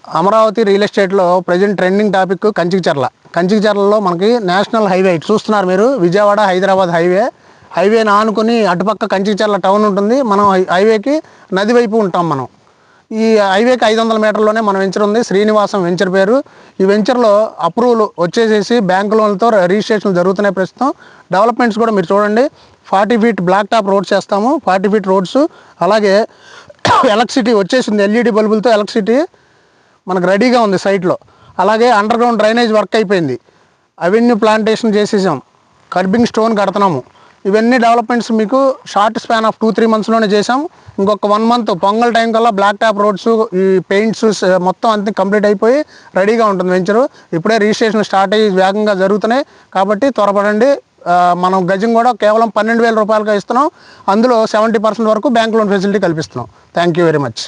Amaravati real ఎస్టేట్లో present trending topic కంచికచర్లలో మనకి national highway చూస్తున్నారు మీరు, విజయవాడ హైదరాబాద్ హైవేని ఆనుకుని అటుపక్క కంచికచర్ల టౌన్ ఉంటుంది. మనం హైవేకి నది వైపు ఉంటాం. మనం ఈ హైవేకి 500 మీటర్లోనే మన వెంచర్ ఉంది, శ్రీనివాసం వెంచర్ పేరు. ఈ వెంచర్లో అప్రూవల్ వచ్చేసేసి బ్యాంకు లోన్లతో రిజిస్ట్రేషన్ జరుగుతున్నాయి ప్రస్తుతం. డెవలప్మెంట్స్ కూడా మీరు చూడండి, 40 ఫీట్ బ్లాక్ టాప్ రోడ్స్ వేస్తాము, 40 ఫీట్ రోడ్స్. అలాగే ఎలక్ట్రిసిటీ వచ్చేసింది, ఎల్ఈడి బల్బులతో ఎలక్ట్రిసిటీ మనకు రెడీగా ఉంది సైట్లో. అలాగే అండర్ గ్రౌండ్ డ్రైనేజ్ వర్క్ అయిపోయింది, అవెన్యూ ప్లాంటేషన్ చేసేసాం, కర్బింగ్ స్టోన్ కడుతున్నాము. ఇవన్నీ డెవలప్మెంట్స్ మీకు షార్ట్ స్పాన్ ఆఫ్ 2-3 మంత్స్లోనే చేసాం. ఇంకొక 1 మంత్ పొంగల్ టైం కల్లా బ్లాక్ టాప్ రోడ్స్, ఈ పెయింట్స్ మొత్తం అంతా కంప్లీట్ అయిపోయి రెడీగా ఉంటుంది వెంచరు. ఇప్పుడే రిజిస్ట్రేషన్ స్టార్ట్ అయ్యి వేగంగా జరుగుతున్నాయి కాబట్టి త్వరపడండి. మనం గజం కూడా కేవలం 12,000 రూపాయలుగా ఇస్తున్నాం. అందులో 70% వరకు బ్యాంక్ లోన్ ఫెసిలిటీ కల్పిస్తున్నాం. Thank you very much.